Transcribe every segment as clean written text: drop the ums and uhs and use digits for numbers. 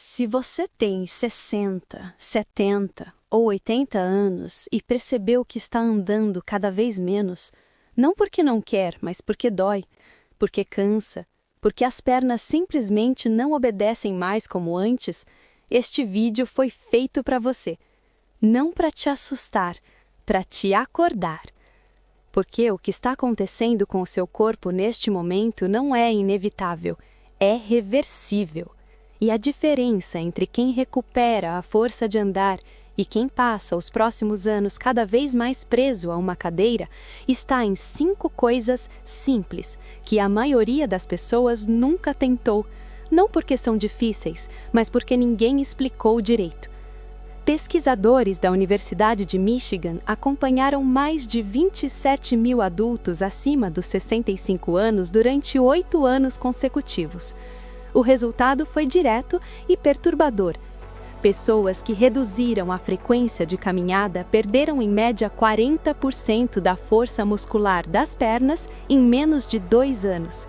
Se você tem 60, 70 ou 80 anos e percebeu que está andando cada vez menos, não porque não quer, mas porque dói, porque cansa, porque as pernas simplesmente não obedecem mais como antes, este vídeo foi feito para você. Não para te assustar, para te acordar. Porque o que está acontecendo com o seu corpo neste momento não é inevitável, é reversível. E a diferença entre quem recupera a força de andar e quem passa os próximos anos cada vez mais preso a uma cadeira está em 5 coisas simples que a maioria das pessoas nunca tentou, não porque são difíceis, mas porque ninguém explicou direito. Pesquisadores da Universidade de Michigan acompanharam mais de 27 mil adultos acima dos 65 anos durante 8 anos consecutivos. O resultado foi direto e perturbador. Pessoas que reduziram a frequência de caminhada perderam em média 40% da força muscular das pernas em menos de 2 anos.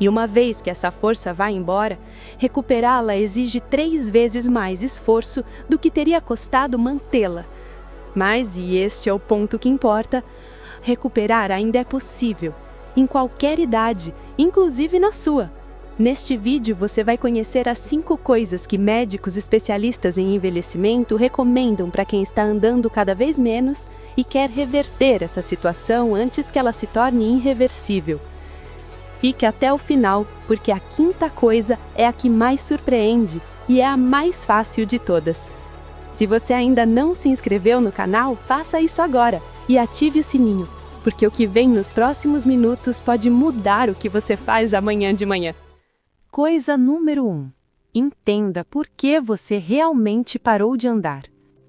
E uma vez que essa força vai embora, recuperá-la exige 3 vezes mais esforço do que teria custado mantê-la. Mas, e este é o ponto que importa, recuperar ainda é possível, em qualquer idade, inclusive na sua. Neste vídeo você vai conhecer as 5 coisas que médicos especialistas em envelhecimento recomendam para quem está andando cada vez menos e quer reverter essa situação antes que ela se torne irreversível. Fique até o final, porque a 5ª coisa é a que mais surpreende e é a mais fácil de todas. Se você ainda não se inscreveu no canal, faça isso agora e ative o sininho, porque o que vem nos próximos minutos pode mudar o que você faz amanhã de manhã. Coisa número 1. Entenda por que você realmente parou de andar.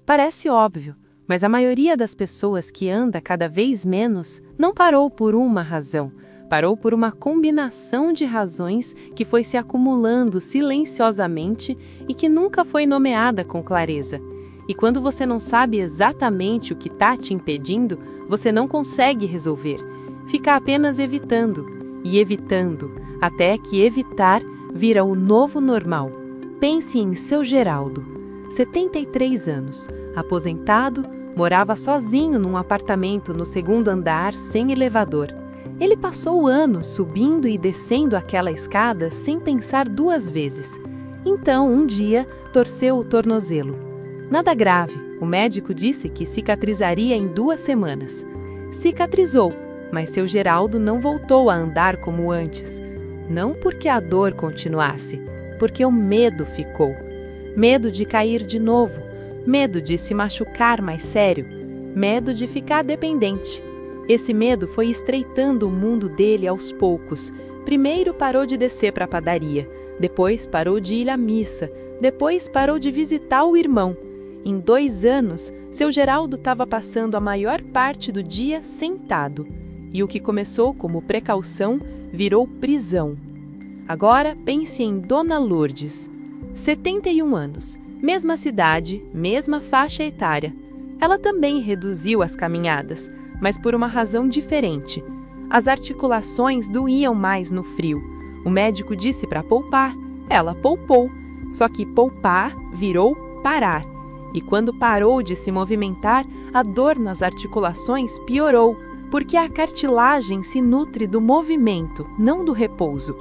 Parece óbvio, mas a maioria das pessoas que anda cada vez menos não parou por uma razão. Parou por uma combinação de razões que foi se acumulando silenciosamente e que nunca foi nomeada com clareza. E quando você não sabe exatamente o que está te impedindo, você não consegue resolver. Fica apenas evitando e evitando, até que evitar vira o novo normal. Pense em seu Geraldo, 73 anos, aposentado, morava sozinho num apartamento no 2º andar sem elevador. Ele passou anos subindo e descendo aquela escada sem pensar 2 vezes. Então, um dia, torceu o tornozelo. Nada grave, o médico disse que cicatrizaria em 2 semanas. Cicatrizou, mas seu Geraldo não voltou a andar como antes. Não porque a dor continuasse, porque o medo ficou. Medo de cair de novo, medo de se machucar mais sério, medo de ficar dependente. Esse medo foi estreitando o mundo dele aos poucos. Primeiro parou de descer para a padaria, depois parou de ir à missa, depois parou de visitar o irmão. Em 2 anos, seu Geraldo estava passando a maior parte do dia sentado. E o que começou como precaução virou prisão. Agora pense em Dona Lourdes, 71 anos, mesma cidade, mesma faixa etária. Ela também reduziu as caminhadas, mas por uma razão diferente. As articulações doíam mais no frio. O médico disse para poupar, ela poupou, só que poupar virou parar. E quando parou de se movimentar, a dor nas articulações piorou, porque a cartilagem se nutre do movimento, não do repouso.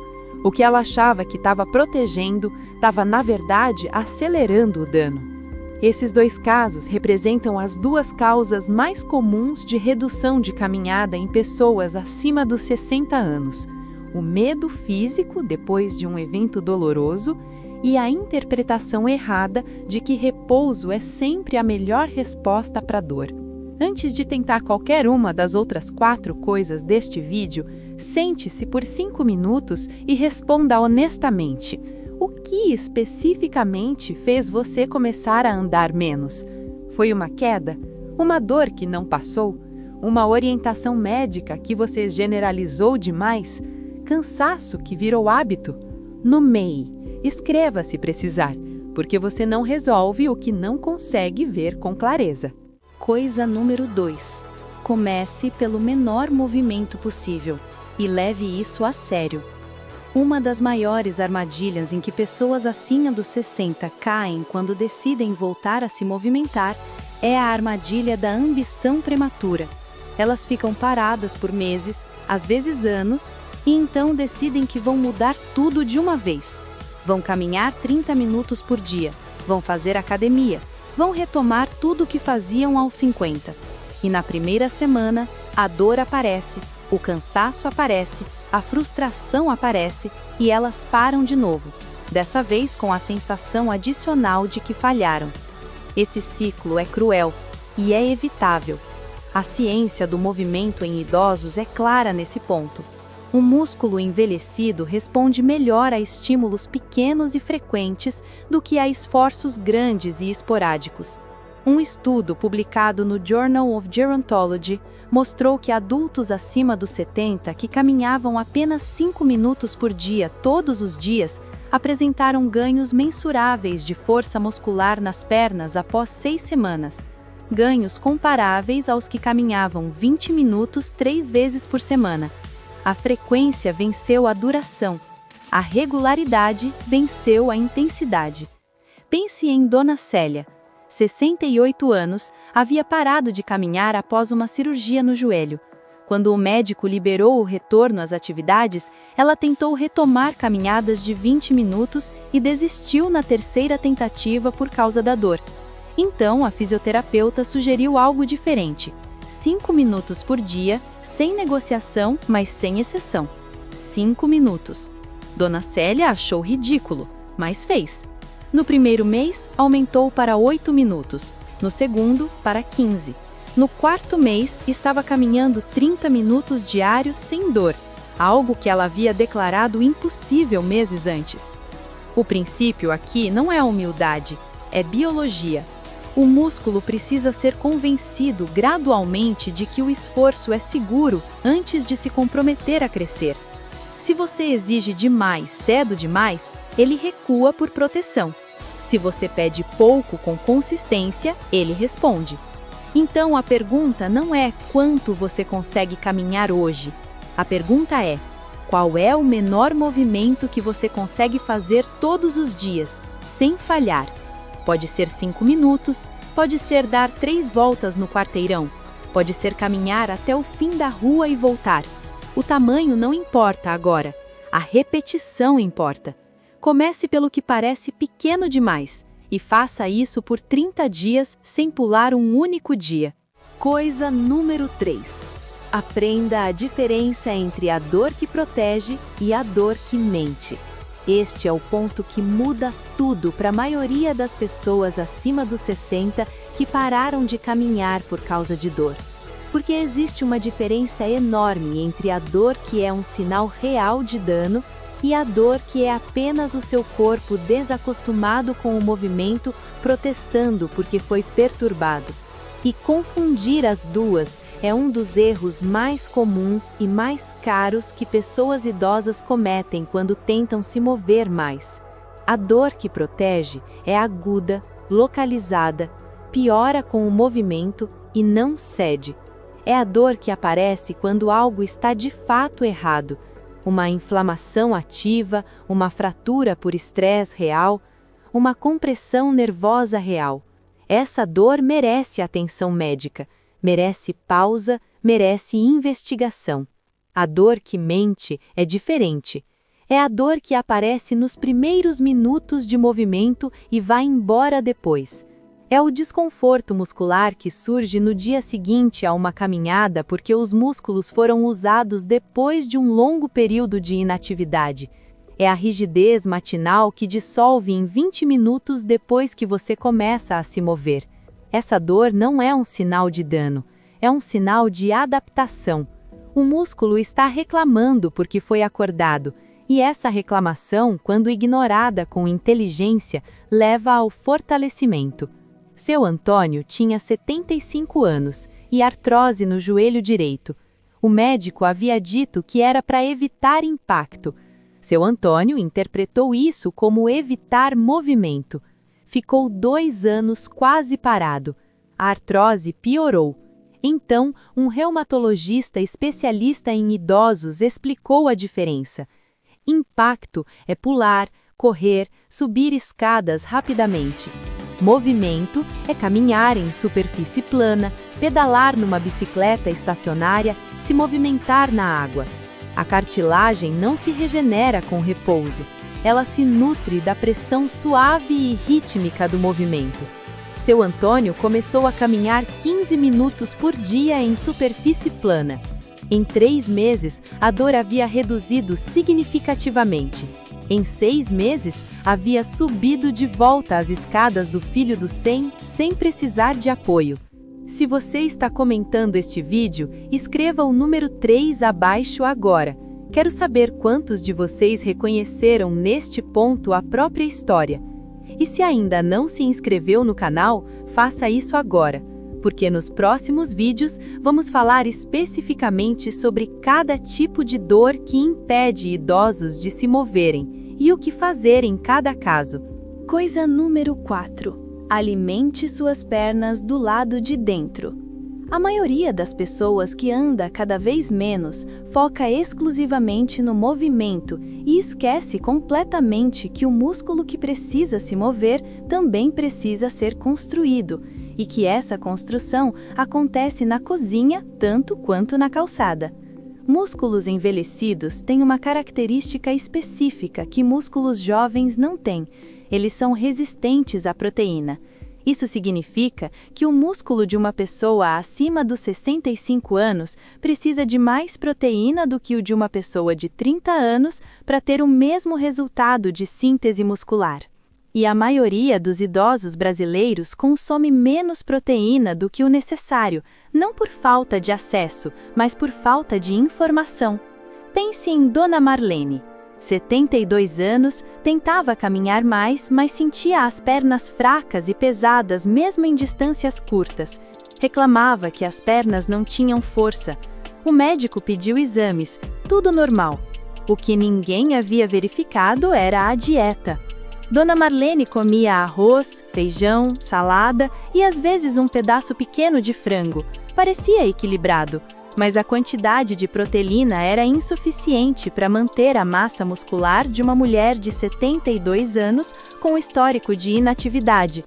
O que ela achava que estava protegendo, estava, na verdade, acelerando o dano. Esses 2 casos representam as 2 causas mais comuns de redução de caminhada em pessoas acima dos 60 anos. O medo físico depois de um evento doloroso e a interpretação errada de que repouso é sempre a melhor resposta para a dor. Antes de tentar qualquer uma das outras 4 coisas deste vídeo, sente-se por 5 minutos e responda honestamente. O que especificamente fez você começar a andar menos? Foi uma queda? Uma dor que não passou? Uma orientação médica que você generalizou demais? Cansaço que virou hábito? Nomeie. Escreva se precisar, porque você não resolve o que não consegue ver com clareza. Coisa número 2. Comece pelo menor movimento possível e leve isso a sério. Uma das maiores armadilhas em que pessoas acima dos 60 caem quando decidem voltar a se movimentar é a armadilha da ambição prematura. Elas ficam paradas por meses, às vezes anos, e então decidem que vão mudar tudo de uma vez. Vão caminhar 30 minutos por dia, vão fazer academia, vão retomar tudo o que faziam aos 50. E na primeira semana, a dor aparece, o cansaço aparece, a frustração aparece e elas param de novo, dessa vez com a sensação adicional de que falharam. Esse ciclo é cruel e é evitável. A ciência do movimento em idosos é clara nesse ponto. O músculo envelhecido responde melhor a estímulos pequenos e frequentes do que a esforços grandes e esporádicos. Um estudo publicado no Journal of Gerontology mostrou que adultos acima dos 70 que caminhavam apenas 5 minutos por dia todos os dias apresentaram ganhos mensuráveis de força muscular nas pernas após 6 semanas. Ganhos comparáveis aos que caminhavam 20 minutos 3 vezes por semana. A frequência venceu a duração. A regularidade venceu a intensidade. Pense em Dona Célia. 68 anos, havia parado de caminhar após uma cirurgia no joelho. Quando o médico liberou o retorno às atividades, ela tentou retomar caminhadas de 20 minutos e desistiu na terceira tentativa por causa da dor. Então, a fisioterapeuta sugeriu algo diferente. 5 minutos por dia, sem negociação, mas sem exceção. 5 minutos. Dona Célia achou ridículo, mas fez. No primeiro mês, aumentou para 8 minutos. No segundo, para 15. No quarto mês, estava caminhando 30 minutos diários sem dor, algo que ela havia declarado impossível meses antes. O princípio aqui não é humildade, é biologia. O músculo precisa ser convencido gradualmente de que o esforço é seguro antes de se comprometer a crescer. Se você exige demais cedo demais, ele recua por proteção. Se você pede pouco com consistência, ele responde. Então a pergunta não é quanto você consegue caminhar hoje. A pergunta é: qual é o menor movimento que você consegue fazer todos os dias, sem falhar? Pode ser 5 minutos, pode ser dar 3 voltas no quarteirão, pode ser caminhar até o fim da rua e voltar. O tamanho não importa agora, a repetição importa. Comece pelo que parece pequeno demais e faça isso por 30 dias sem pular um único dia. Coisa número 3. Aprenda a diferença entre a dor que protege e a dor que mente. Este é o ponto que muda tudo para a maioria das pessoas acima dos 60 que pararam de caminhar por causa de dor. Porque existe uma diferença enorme entre a dor que é um sinal real de dano e a dor que é apenas o seu corpo desacostumado com o movimento protestando porque foi perturbado. E confundir as duas é um dos erros mais comuns e mais caros que pessoas idosas cometem quando tentam se mover mais. A dor que protege é aguda, localizada, piora com o movimento e não cede. É a dor que aparece quando algo está de fato errado. Uma inflamação ativa, uma fratura por estresse real, uma compressão nervosa real. Essa dor merece atenção médica, merece pausa, merece investigação. A dor que mente é diferente. É a dor que aparece nos primeiros minutos de movimento e vai embora depois. É o desconforto muscular que surge no dia seguinte a uma caminhada porque os músculos foram usados depois de um longo período de inatividade. É a rigidez matinal que dissolve em 20 minutos depois que você começa a se mover. Essa dor não é um sinal de dano, é um sinal de adaptação. O músculo está reclamando porque foi acordado, e essa reclamação, quando ignorada com inteligência, leva ao fortalecimento. Seu Antônio tinha 75 anos e artrose no joelho direito. O médico havia dito que era para evitar impacto. Seu Antônio interpretou isso como evitar movimento. Ficou 2 anos quase parado. A artrose piorou. Então, um reumatologista especialista em idosos explicou a diferença. Impacto é pular, correr, subir escadas rapidamente. Movimento é caminhar em superfície plana, pedalar numa bicicleta estacionária, se movimentar na água. A cartilagem não se regenera com repouso. Ela se nutre da pressão suave e rítmica do movimento. Seu Antônio começou a caminhar 15 minutos por dia em superfície plana. Em 3 meses, a dor havia reduzido significativamente. Em 6 meses, havia subido de volta as escadas do Filho do 100 sem precisar de apoio. Se você está comentando este vídeo, escreva o número 3 abaixo agora. Quero saber quantos de vocês reconheceram neste ponto a própria história. E se ainda não se inscreveu no canal, faça isso agora, porque nos próximos vídeos vamos falar especificamente sobre cada tipo de dor que impede idosos de se moverem e o que fazer em cada caso. Coisa número 4. Alimente suas pernas do lado de dentro. A maioria das pessoas que anda cada vez menos foca exclusivamente no movimento e esquece completamente que o músculo que precisa se mover também precisa ser construído e que essa construção acontece na cozinha tanto quanto na calçada. Músculos envelhecidos têm uma característica específica que músculos jovens não têm. Eles são resistentes à proteína. Isso significa que o músculo de uma pessoa acima dos 65 anos precisa de mais proteína do que o de uma pessoa de 30 anos para ter o mesmo resultado de síntese muscular. E a maioria dos idosos brasileiros consome menos proteína do que o necessário, não por falta de acesso, mas por falta de informação. Pense em Dona Marlene. 72 anos, tentava caminhar mais, mas sentia as pernas fracas e pesadas mesmo em distâncias curtas. Reclamava que as pernas não tinham força. O médico pediu exames, tudo normal. O que ninguém havia verificado era a dieta. Dona Marlene comia arroz, feijão, salada e às vezes um pedaço pequeno de frango. Parecia equilibrado, mas a quantidade de proteína era insuficiente para manter a massa muscular de uma mulher de 72 anos com histórico de inatividade.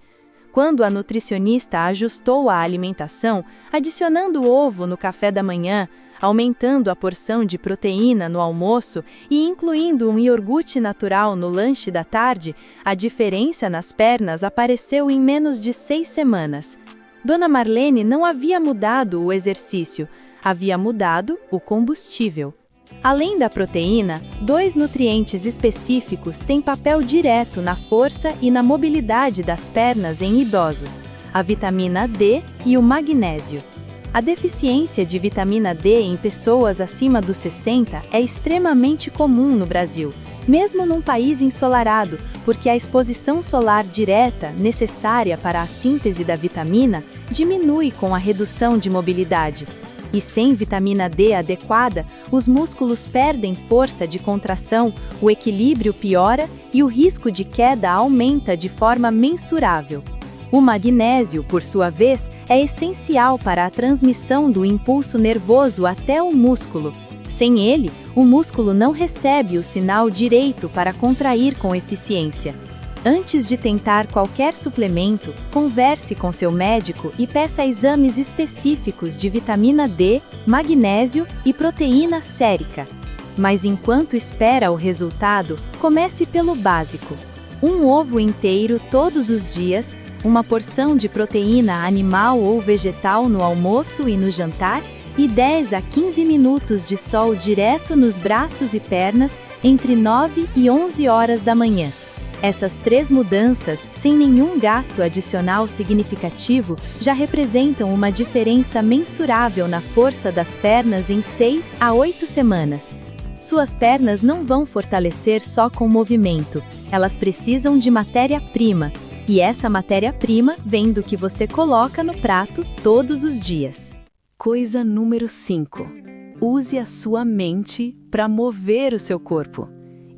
Quando a nutricionista ajustou a alimentação, adicionando ovo no café da manhã, aumentando a porção de proteína no almoço e incluindo um iogurte natural no lanche da tarde, a diferença nas pernas apareceu em menos de 6 semanas. Dona Marlene não havia mudado o exercício, havia mudado o combustível. Além da proteína, 2 nutrientes específicos têm papel direto na força e na mobilidade das pernas em idosos: a vitamina D e o magnésio. A deficiência de vitamina D em pessoas acima dos 60 é extremamente comum no Brasil, mesmo num país ensolarado, porque a exposição solar direta, necessária para a síntese da vitamina, diminui com a redução de mobilidade. E sem vitamina D adequada, os músculos perdem força de contração, o equilíbrio piora e o risco de queda aumenta de forma mensurável. O magnésio, por sua vez, é essencial para a transmissão do impulso nervoso até o músculo. Sem ele, o músculo não recebe o sinal direito para contrair com eficiência. Antes de tentar qualquer suplemento, converse com seu médico e peça exames específicos de vitamina D, magnésio e proteína sérica. Mas enquanto espera o resultado, comece pelo básico: um ovo inteiro todos os dias, uma porção de proteína animal ou vegetal no almoço e no jantar, e 10 a 15 minutos de sol direto nos braços e pernas entre 9 e 11 horas da manhã. Essas 3 mudanças, sem nenhum gasto adicional significativo, já representam uma diferença mensurável na força das pernas em 6 a 8 semanas. Suas pernas não vão fortalecer só com movimento, elas precisam de matéria-prima, e essa matéria-prima vem do que você coloca no prato todos os dias. Coisa número 5. Use a sua mente para mover o seu corpo.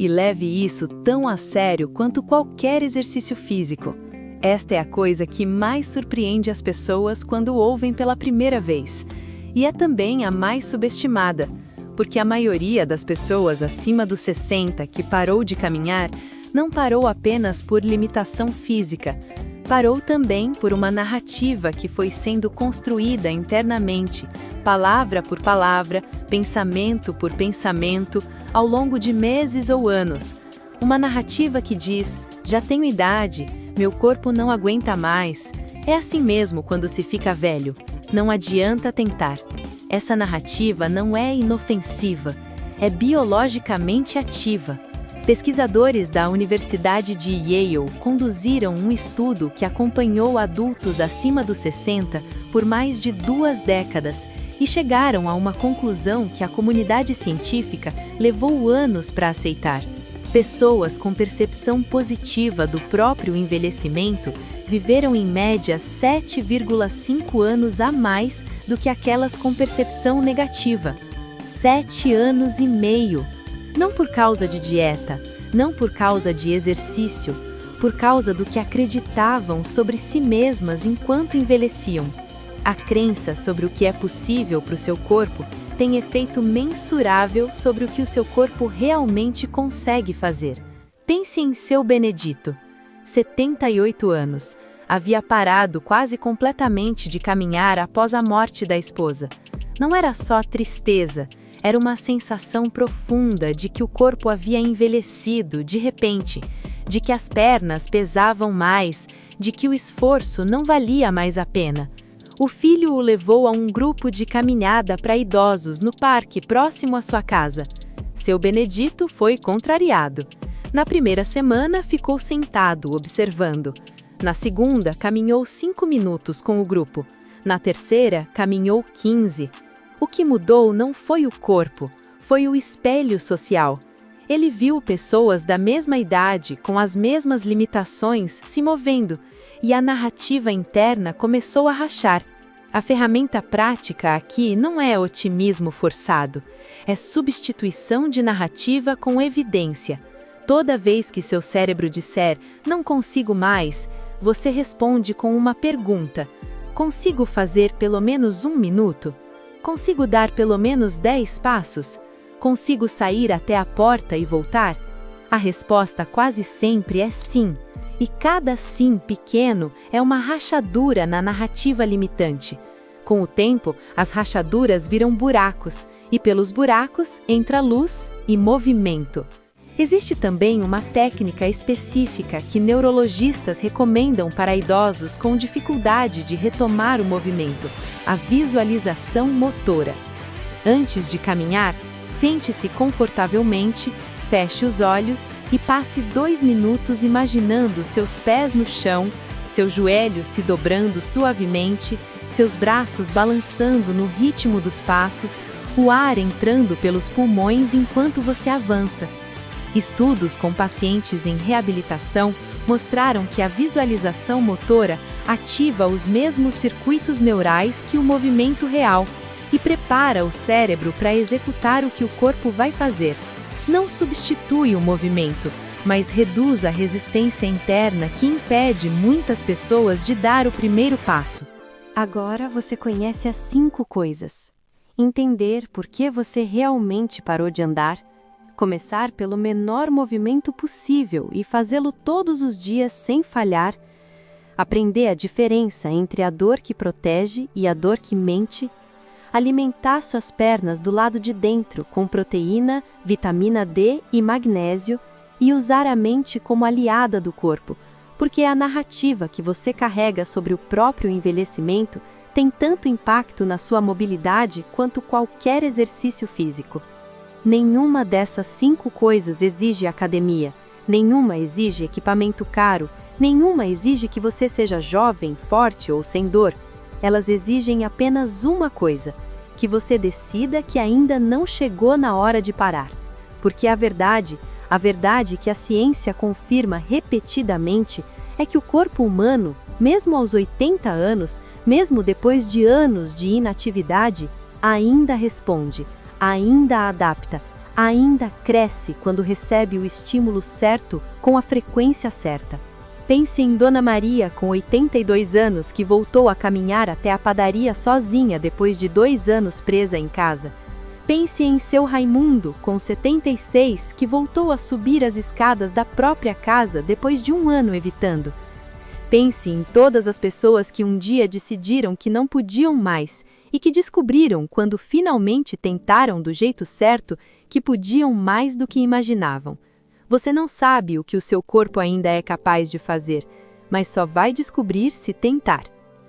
E leve isso tão a sério quanto qualquer exercício físico. Esta é a coisa que mais surpreende as pessoas quando ouvem pela primeira vez. E é também a mais subestimada. porque a maioria das pessoas acima dos 60 que parou de caminhar não parou apenas por limitação física, parou também por uma narrativa que foi sendo construída internamente, palavra por palavra, pensamento por pensamento, ao longo de meses ou anos. Uma narrativa que diz: já tenho idade, meu corpo não aguenta mais. É assim mesmo quando se fica velho, não adianta tentar. Essa narrativa não é inofensiva, é biologicamente ativa. Pesquisadores da Universidade de Yale conduziram um estudo que acompanhou adultos acima dos 60 por mais de 2 décadas e chegaram a uma conclusão que a comunidade científica levou anos para aceitar. Pessoas com percepção positiva do próprio envelhecimento viveram em média 7,5 anos a mais do que aquelas com percepção negativa. 7 anos e meio! Não por causa de dieta, não por causa de exercício, por causa do que acreditavam sobre si mesmas enquanto envelheciam. A crença sobre o que é possível para o seu corpo tem efeito mensurável sobre o que o seu corpo realmente consegue fazer. Pense em seu Benedito, 78 anos, havia parado quase completamente de caminhar após a morte da esposa. Não era só tristeza, era uma sensação profunda de que o corpo havia envelhecido de repente, de que as pernas pesavam mais, de que o esforço não valia mais a pena. O filho o levou a um grupo de caminhada para idosos no parque próximo à sua casa. Seu Benedito foi contrariado. Na primeira semana, ficou sentado, observando. Na segunda, caminhou 5 minutos com o grupo. Na terceira, caminhou 15. O que mudou não foi o corpo, foi o espelho social. Ele viu pessoas da mesma idade, com as mesmas limitações, se movendo, e a narrativa interna começou a rachar. A ferramenta prática aqui não é otimismo forçado, é substituição de narrativa com evidência. Toda vez que seu cérebro disser "não consigo mais", você responde com uma pergunta: consigo fazer pelo menos 1 minuto? Consigo dar pelo menos 10 passos? Consigo sair até a porta e voltar? A resposta quase sempre é sim, e cada sim pequeno é uma rachadura na narrativa limitante. Com o tempo, as rachaduras viram buracos, e pelos buracos entra luz e movimento. Existe também uma técnica específica que neurologistas recomendam para idosos com dificuldade de retomar o movimento: a visualização motora. Antes de caminhar, sente-se confortavelmente, feche os olhos e passe 2 minutos imaginando seus pés no chão, seus joelhos se dobrando suavemente, seus braços balançando no ritmo dos passos, o ar entrando pelos pulmões enquanto você avança. Estudos com pacientes em reabilitação mostraram que a visualização motora ativa os mesmos circuitos neurais que o movimento real e prepara o cérebro para executar o que o corpo vai fazer. Não substitui o movimento, mas reduz a resistência interna que impede muitas pessoas de dar o primeiro passo. Agora você conhece as 5 coisas. Entender por que você realmente parou de andar, começar pelo menor movimento possível e fazê-lo todos os dias sem falhar, aprender a diferença entre a dor que protege e a dor que mente, alimentar suas pernas do lado de dentro com proteína, vitamina D e magnésio e usar a mente como aliada do corpo, porque a narrativa que você carrega sobre o próprio envelhecimento tem tanto impacto na sua mobilidade quanto qualquer exercício físico. Nenhuma dessas 5 coisas exige academia, nenhuma exige equipamento caro, nenhuma exige que você seja jovem, forte ou sem dor. Elas exigem apenas uma coisa: que você decida que ainda não chegou na hora de parar. Porque a verdade que a ciência confirma repetidamente, é que o corpo humano, mesmo aos 80 anos, mesmo depois de anos de inatividade, ainda responde, ainda adapta, ainda cresce quando recebe o estímulo certo com a frequência certa. Pense em Dona Maria, com 82 anos, que voltou a caminhar até a padaria sozinha depois de 2 anos presa em casa. Pense em seu Raimundo, com 76, que voltou a subir as escadas da própria casa depois de um ano evitando. Pense em todas as pessoas que um dia decidiram que não podiam mais e que descobriram, quando finalmente tentaram do jeito certo, que podiam mais do que imaginavam. Você não sabe o que o seu corpo ainda é capaz de fazer, mas só vai descobrir se tentar.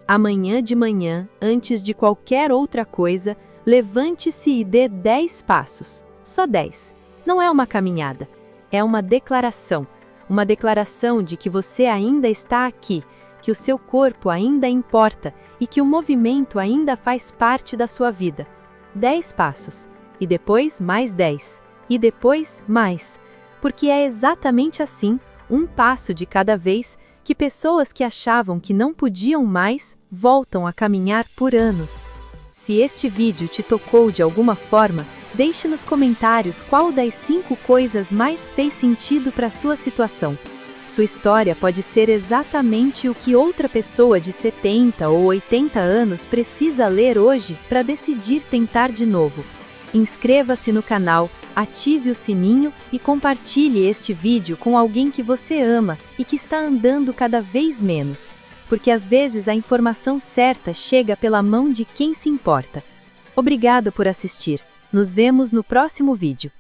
Amanhã de manhã, antes de qualquer outra coisa, levante-se e dê 10 passos. Só 10. Não é uma caminhada. É uma declaração. Uma declaração de que você ainda está aqui, que o seu corpo ainda importa e que o movimento ainda faz parte da sua vida. 10 passos. E depois mais 10. E depois mais. Porque é exatamente assim, um passo de cada vez, que pessoas que achavam que não podiam mais, voltam a caminhar por anos. Se este vídeo te tocou de alguma forma, deixe nos comentários qual das 5 coisas mais fez sentido para a sua situação. Sua história pode ser exatamente o que outra pessoa de 70 ou 80 anos precisa ler hoje para decidir tentar de novo. Inscreva-se no canal, ative o sininho e compartilhe este vídeo com alguém que você ama e que está andando cada vez menos, porque às vezes a informação certa chega pela mão de quem se importa. Obrigado por assistir. Nos vemos no próximo vídeo.